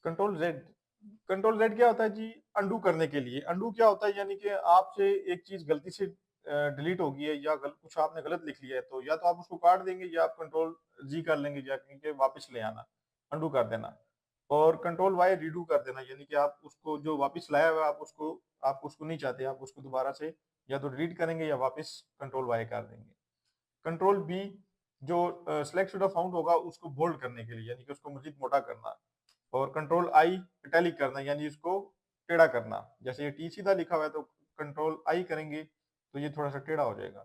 Control Z. Control Z क्या होता है जी? अंडू करने के लिए। अंडू क्या होता है? यानी कि आपसे एक चीज गलती से डिलीट हो गई है या कुछ आपने गलत लिख लिया है, तो या तो आप उसको काट देंगे या आप कंट्रोल जी कर लेंगे, या कहेंगे वापस ले आना, अंडू कर देना। और कंट्रोल वाई रीडू कर देना, यानी कि आप उसको जो वापस लाया हुआ है, आप उसको नहीं चाहते, आप उसको दोबारा से या तो डिलीट करेंगे या वापस कंट्रोल वाई कर देंगे। कंट्रोल बी, जो सिलेक्ट फाउंड होगा उसको बोल्ड करने के लिए, यानी कि उसको मजीद मोटा करना। और कंट्रोल आई इटैलिक करना, यानी इसको टेढ़ा करना। जैसे ये टी सीधा लिखा हुआ है तो कंट्रोल आई करेंगे तो ये थोड़ा सा टेढ़ा हो जाएगा।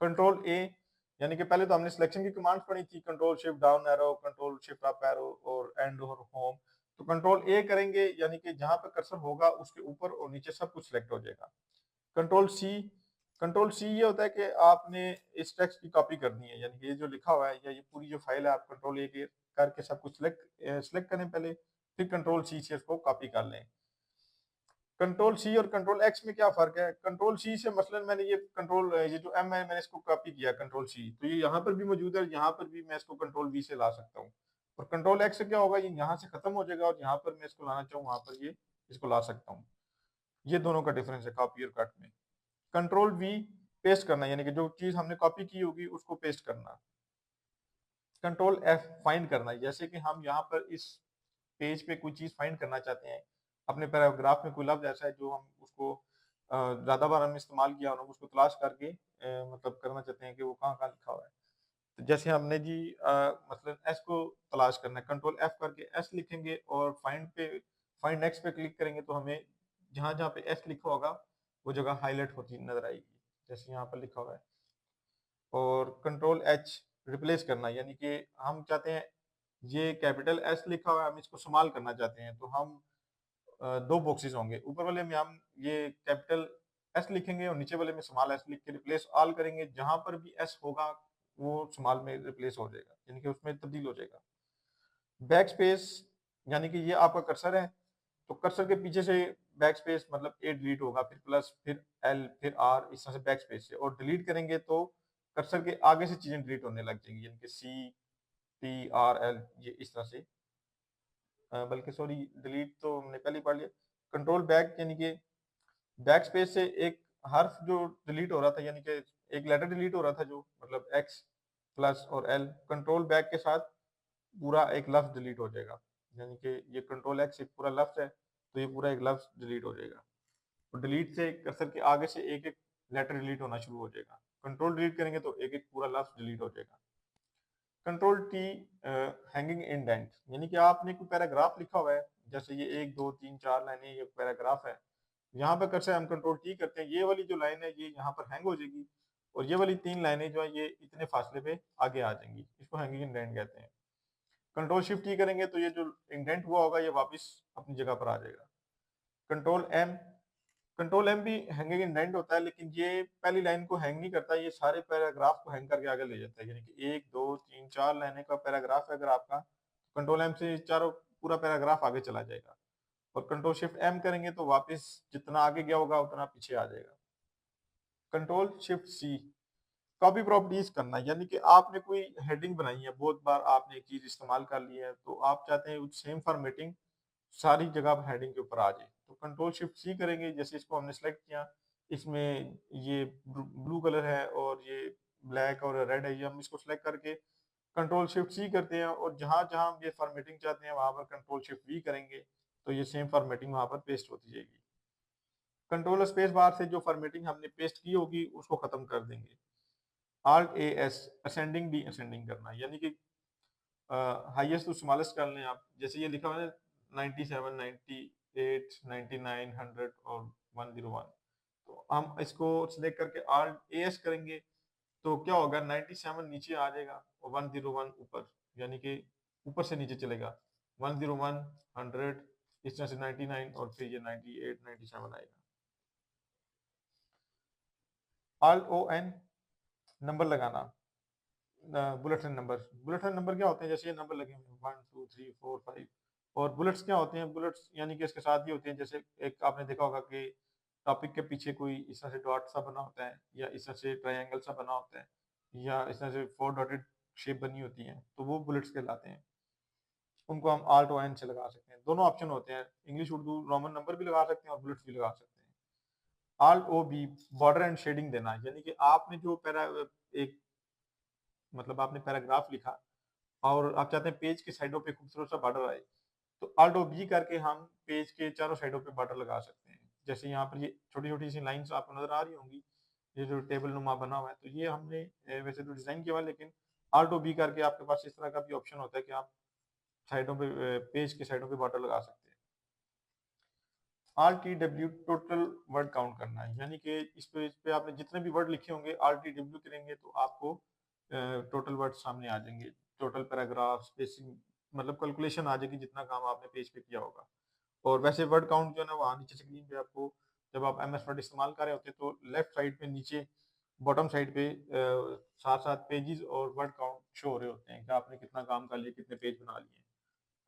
कंट्रोल ए, यानी कि पहले तो हमने सिलेक्शन की कमांड पढ़ी थी, control shift down arrow, control shift up arrow और एंड और होम। तो कंट्रोल ए करेंगे, यानी कि जहां पर कर्सर होगा उसके ऊपर और नीचे सब कुछ सिलेक्ट हो जाएगा। Control C. कंट्रोल सी ये होता है कि आपने इस टेक्स्ट की कॉपी करनी है, यानी कि ये जो लिखा हुआ है या ये पूरी जो फाइल है, आप कंट्रोल ए के करके सब कुछ सिलेक्ट करें पहले, फिर कंट्रोल सी से इसको कॉपी कर लें। कंट्रोल सी और कंट्रोल एक्स में क्या फर्क है? कंट्रोल सी से मसलन मैंने ये जो एम है मैंने इसको कॉपी किया कंट्रोल सी, तो ये यहाँ पर भी मौजूद है, यहाँ पर भी मैं इसको कंट्रोल वी से ला सकता हूँ। और कंट्रोल एक्स से क्या होगा? ये यहाँ से खत्म हो जाएगा और यहाँ पर मैं इसको लाना चाहूँ वहां पर ये इसको ला सकता हूँ। ये दोनों का डिफरेंस है कॉपी और कट में। कंट्रोल वी, पेस्ट करना, यानी कि जो चीज हमने कॉपी की होगी उसको पेस्ट करना। कंट्रोल एफ, फाइंड करना, जैसे कि हम यहाँ पर इस पेज पे कोई चीज फाइंड करना चाहते हैं, अपने पैराग्राफ में कोई लफ्ज ऐसा है जो हम उसको ज्यादा बार हमने इस्तेमाल किया और हम उसको तलाश करके मतलब करना चाहते हैं कि वो कहाँ कहाँ लिखा हुआ है। तो जैसे हमने जी मतलब एस को तलाश करना है, कंट्रोल एफ करके एस लिखेंगे और फाइंड नेक्स्ट पे क्लिक करेंगे तो हमें जहां जहां पे एस लिखा होगा वो जगह हाईलाइट होती नजर आएगी, जैसे यहाँ पर लिखा हुआ है। और कंट्रोल एच, रिप्लेस करना, यानी कि हम चाहते हैं ये कैपिटल एस लिखा हुआ है, हम इसको स्मॉल करना चाहते हैं, तो हम दो बॉक्सेस होंगे, ऊपर वाले में हम ये कैपिटल एस लिखेंगे और नीचे वाले में स्मॉल एस लिख के रिप्लेस ऑल करेंगे, जहां पर भी एस होगा वो स्मॉल में रिप्लेस हो जाएगा, यानी कि उसमें तब्दील हो जाएगा। बैक स्पेस, यानी कि ये आपका कर्सर है, तो कर्सर के पीछे से बैक स्पेस मतलब ए डिलीट होगा, फिर प्लस, फिर एल, फिर आर, इस तरह से बैक स्पेस से, और डिलीट करेंगे तो कर्सर के आगे से चीजें डिलीट होने लग जाएंगी, यानी कि सी, टी, आर, एल, ये इस तरह से। बल्कि सॉरी, डिलीट तो हमने पहले ही पढ़ लिया। कंट्रोल बैक, यानी कि बैक स्पेस से एक हर्फ जो डिलीट हो रहा था, यानी कि एक लेटर डिलीट हो रहा था, जो मतलब एक्स प्लस और एल, कंट्रोल बैक के साथ पूरा एक लफ्ज डिलीट हो जाएगा, यानी कि ये कंट्रोल एक्स एक पूरा लफ्ज है तो ये पूरा एक लफ्ज डिलीट हो जाएगा। और डिलीट से कर्सर के आगे से एक एक लेटर डिलीट होना शुरू हो जाएगा। कंट्रोल डिलीट करेंगे तो एक एक पूरा लफ्ज डिलीट हो जाएगा। कंट्रोल टी, हैंगिंग इंडेंट, यानी कि आपने कोई पैराग्राफ लिखा हुआ है, जैसे ये एक दो तीन चार लाइनें ये पैराग्राफ है, यहाँ पर कैसे हम कंट्रोल टी करते हैं, ये वाली जो लाइन है ये यहाँ पर हैंग हो जाएगी और ये वाली तीन लाइनें जो है ये इतने फासले पे आगे आ जाएंगी, इसको हैंगिंग इंडेंट कहते हैं। कंट्रोल शिफ्ट टी करेंगे तो ये जो इंडेंट हुआ होगा ये वापस अपनी जगह पर आ जाएगा। कंट्रोल एम, कंट्रोल एम भी हैंगिंग इंडेंट होता है, लेकिन ये पहली लाइन को हैंग नहीं करता, ये सारे पैराग्राफ को हैंग करके आगे ले जाता है, यानी कि एक दो तीन चार लाइनें का पैराग्राफ है अगर आपका, कंट्रोल एम से चारों पूरा पैराग्राफ आगे चला जाएगा। और कंट्रोल शिफ्ट एम करेंगे तो वापस जितना आगे गया होगा उतना पीछे आ जाएगा। Control shift C, copy properties करना, यानी कि आपने कोई हेडिंग बनाई है, बहुत बार आपने एक चीज इस्तेमाल कर ली है तो आप चाहते हैं सेम फॉर्मेटिंग सारी जगह हेडिंग के ऊपर आ जाए, तो कंट्रोल शिफ्ट सी करेंगे। जैसे इसको हमने सेलेक्ट किया, इसमें ये ब्लू कलर है और ये ब्लैक और रेड है, ये हम इसको सेलेक्ट करके कंट्रोल शिफ्ट सी करते हैं और जहां जहां हम ये फॉर्मेटिंग चाहते हैं वहां पर कंट्रोल शिफ्ट वी करेंगे तो ये सेम फॉर्मेटिंग वहां पर पेस्ट होती जाएगी। कंट्रोल स्पेस बार से जो फॉर्मेटिंग हमने पेस्ट की होगी उसको खत्म कर देंगे। Alt A S, ascending D ascending करना, यानी कि हाईएस्ट टू स्मॉलेस्ट कर लें आप, जैसे ये लिखा हुआ है 97, 98, 99, 100 और 101, तो हम इसको सिलेक्ट करके आल्ट ए एस करेंगे तो क्या होगा, 97 नीचे आ जाएगा और 101 ऊपर, यानी कि ऊपर से नीचे चलेगा, 101, 100, इस तरह से 99 और फिर ये 98, 97 आएगा। आल्ट ओ एन, नंबर लगाना, बुलेटिन नंबर। बुलेटिन नंबर क्या होते हैं? जैसे ये नंबर लगे हुए हैं 1 2 3 4 5, और बुलेट्स क्या होते हैं? बुलेट्स यानी कि इसके साथ ही होते हैं, जैसे एक आपने देखा होगा कि टॉपिक के पीछे कोई इस तरह से डॉट सा बना होता है या इस तरह से ट्रायंगल सा बना होता है या इस तरह से 4 डॉटेड शेप बनी होती है, तो वो बुलेट्स कहलाते हैं। उनको हम आल्ट ओ एन से लगा सकते हैं। दोनों ऑप्शन होते हैं, इंग्लिश उर्दू रोमन नंबर भी लगा सकते हैं और बुलेट्स भी लगा सकते हैं। Alt O B border and shading देना, यानी कि आपने जो एक मतलब आपने पैराग्राफ लिखा और आप चाहते हैं पेज की साइडों पे खूबसूरत सा बॉर्डर आए, तो आल्ट ओ बी करके हम पेज के चारों साइडों पे बॉर्डर लगा सकते हैं। जैसे यहाँ पर ये छोटी छोटी सी लाइंस आपको नजर आ रही होंगी, ये जो टेबल नुमा बना हुआ है, तो ये हमने वैसे तो डिजाइन किया हुआ है, लेकिन आल्ट ओ बी करके आपके पास इस तरह का भी ऑप्शन होता है कि आप साइडों पे पेज के साइडों पे बॉर्डर लगा सकते हैं। R T W total word count करना है, यानी कि इस पेज पे आपने जितने भी वर्ड लिखे होंगे आर टी डब्ल्यू करेंगे तो आपको टोटल वर्ड सामने आ जाएंगे, टोटल पैराग्राफ स्पेसिंग, मतलब कैलकुलेशन आ जाएगी जितना काम आपने पेज पे किया होगा। और वैसे वर्ड काउंट जो है ना वहाँ नीचे स्क्रीन पे आपको, जब आप एम एस वर्ड इस्तेमाल कर रहे होते हैं तो लेफ्ट साइड पे नीचे बॉटम साइड पे साथ साथ पेजेस और वर्ड काउंट शो हो रहे होते हैं कि आपने कितना काम कर लिया, कितने पेज बना लिए।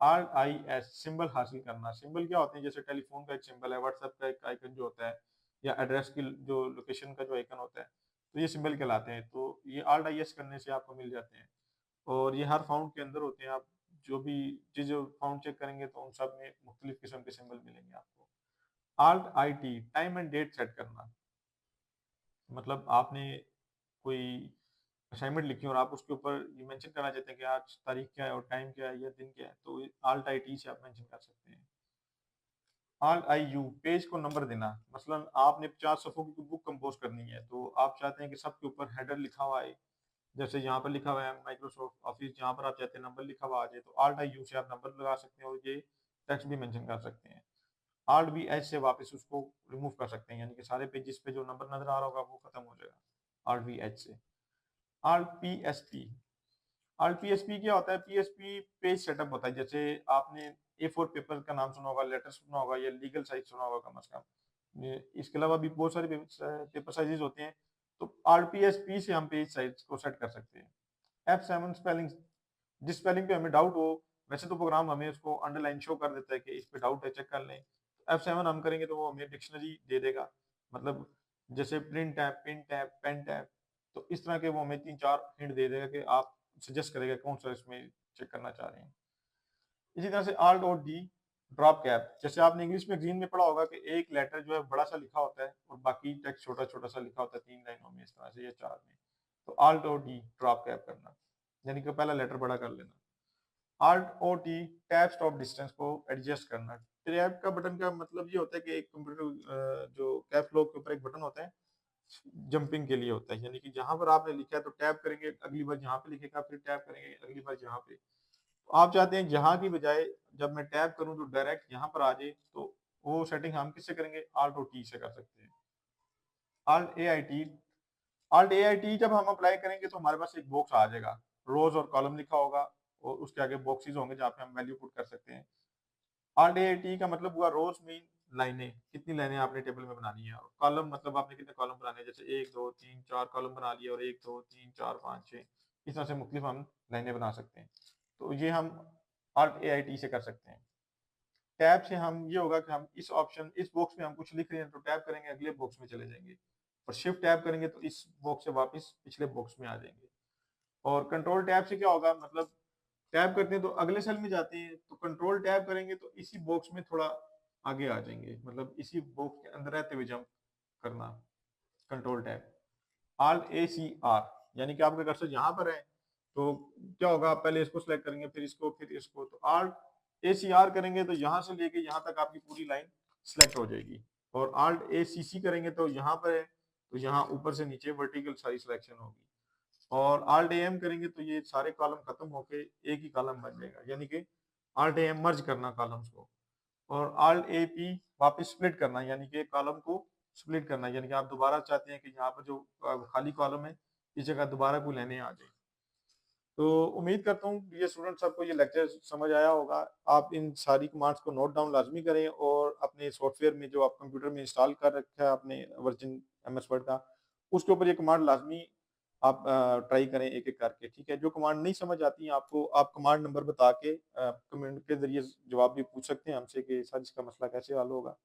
आर आई एस सिंबल हासिल करना, सिंबल क्या होते हैं, जैसे टेलीफोन का एक सिंबल है, व्हाट्सएप का एक आइकन जो होता है, या एड्रेस की जो लोकेशन का जो आइकन होता है, तो ये सिंबल कहलाते हैं। तो ये आल्ट आई एस करने से आपको मिल जाते हैं और ये हर फाउंड के अंदर होते हैं। आप जो भी चीज फाउंड चेक करेंगे तो उन सब में मुख्तलिफ किस्म के सिंबल मिलेंगे आपको। Alt I T time and date set करना, मतलब आपने कोई असाइनमेंट लिखी है और आप उसके ऊपर ये मेंशन करना चाहते हैं कि आज तारीख क्या है और टाइम क्या है या दिन क्या है, तो आल्ट आई टी से आप मेंशन कर सकते हैं। आल आई यू पेज को नंबर देना, मसलन आपने 50 सफ़ों की बुक कंपोज करनी है, तो आप चाहते हैं कि सबके ऊपर हेडर लिखा हुआ है, जैसे यहाँ पर लिखा हुआ है माइक्रोसॉफ्ट ऑफिस, जहाँ पर आप चाहते हैं नंबर लिखा हुआ आ जाए, तो आल्ट आई यू से आप नंबर लगा सकते हैं और ये टेक्स्ट भी मेंशन कर सकते हैं। आल्ट बी एच से वापस उसको रिमूव कर सकते हैं, यानी कि सारे पेजेस पे जो नंबर नजर आ रहा होगा वो खत्म हो जाएगा आल्ट बी एच से। Alt P S P, alt P S P क्या होता है, P S P page setup होता है। जैसे आपने ए फोर पेपर का नाम सुना होगा, लेटर सुना होगा या लीगल साइज सुना होगा कम अज कम, इसके अलावा भी बहुत सारे पेपर साइजेस होते हैं, तो आरपीएसपी से हम पेज साइज को सेट कर सकते हैं। F7 स्पेलिंग, जिस स्पेलिंग पे हमें डाउट हो, वैसे तो प्रोग्राम हमें उसको अंडरलाइन शो कर देता है कि इस पे डाउट है चेक कर लें, F7 हम करेंगे तो वो हमें डिक्शनरी दे देगा, मतलब जैसे print tab, pin tab, pen tab, तो इस तरह के वो हमें 3-4 हिंट दे देगा कि आप सजेस्ट करेगा कौन सा इसमें चेक करना चाह रहे हैं। इसी तरह से आल्ट और डी ड्रॉप कैप, जैसे आपने इंग्लिश मैगजीन में पढ़ा होगा कि एक लेटर जो है बड़ा सा लिखा होता है और बाकी टेक्स्ट छोटा छोटा सा लिखा होता है 3 लाइनों में, इस तरह से या 4 में, तो आल्ट और डी ड्रॉप कैप करना, यानी कि पहला लेटर बड़ा कर लेना। Alt O T tab stop distance को एडजस्ट करना, टैब का बटन का मतलब ये होता है कि एक कंप्यूटर जो कैप लॉक के ऊपर एक बटन होता है, जंपिंग के लिए होता है, यानी कि जहां पर आपने लिखा है तो टैब करेंगे, अगली बार जहां पे लिखेगा फिर टैब करेंगे, अगली बार जहां पे, तो आप चाहते हैं जहां की बजाय जब मैं टैब करूं तो डायरेक्ट यहाँ पर आ जाए, तो वो सेटिंग हम किससे करेंगे, आल्ट और टी से कर सकते हैं। Alt A I T, alt A I T जब हम अप्लाई करेंगे तो हमारे पास एक बॉक्स आ जाएगा, रोज और कॉलम लिखा होगा और उसके आगे बॉक्सेस होंगे जहाँ पे हम वैल्यू पुट कर सकते हैं। आल्ट ए आई टी का मतलब हुआ रोज मीन लाइनें, कितनी लाइनें आपने टेबल में बनानी है, और कॉलम मतलब आपने कितने कॉलम बनाने हैं, जैसे 1 2 3 4 कॉलम बना लिए और 1 2 3 4 5 6, इस तरह से मुख्तलिफ हम लाइनें बना सकते हैं, तो ये हम आल्ट ए आई टी से कर सकते हैं। टैब से हम ये होगा कि हम इस ऑप्शन, इस बॉक्स में हम कुछ लिख रहे हैं तो टैब करेंगे अगले बॉक्स में चले जाएंगे, और शिफ्ट टैब करेंगे तो इस बॉक्स से वापस पिछले बॉक्स में आ जाएंगे। और कंट्रोल टैब से क्या होगा, मतलब टैब करते हैं तो अगले सेल में जाते हैं, तो कंट्रोल टैब करेंगे तो इसी बॉक्स में थोड़ा आगे आ जाएंगे, मतलब इसी बॉक्स के अंदर रहते हुए जंप करना, कंट्रोल टैब। आल्ट ए सी आर, यानी कि आपका कर्सर यहाँ पर है तो क्या होगा, आप पहले इसको सिलेक्ट करेंगे फिर इसको, तो आल्ट ए सी आर करेंगे तो यहाँ से लेके यहाँ तक आपकी पूरी लाइन सिलेक्ट हो जाएगी। और आल्ट ए सी सी करेंगे तो यहाँ पर है, तो यहाँ ऊपर से नीचे वर्टिकल सारी सिलेक्शन होगी। और आल्ट ए एम करेंगे तो ये सारे कॉलम खत्म होके एक ही कॉलम बन जाएगा, यानी कि आल्ट ए एम मर्ज करना कॉलम्स को। और आल्ट ए पी वापस स्प्लिट करना, यानी कि कॉलम को स्प्लिट करना, यानी कि आप दोबारा चाहते हैं कि यहाँ पर जो खाली कॉलम है इस जगह दोबारा कोई लेने आ जाए। तो उम्मीद करता हूँ ये स्टूडेंट सबको ये लेक्चर समझ आया होगा। आप इन सारी कमांड्स को नोट डाउन लाजमी करें और अपने सॉफ्टवेयर में जो आप कंप्यूटर में इंस्टॉल कर रखा है आपने वर्जन एम एस वर्ड का, उसके ऊपर ये कमांड लाजमी आप ट्राई करें एक एक करके, ठीक है। जो कमांड नहीं समझ आती है आपको, आप कमांड नंबर बता के कमेंट के जरिए जवाब भी पूछ सकते हैं हमसे कि सर इसका मसला कैसे हल होगा।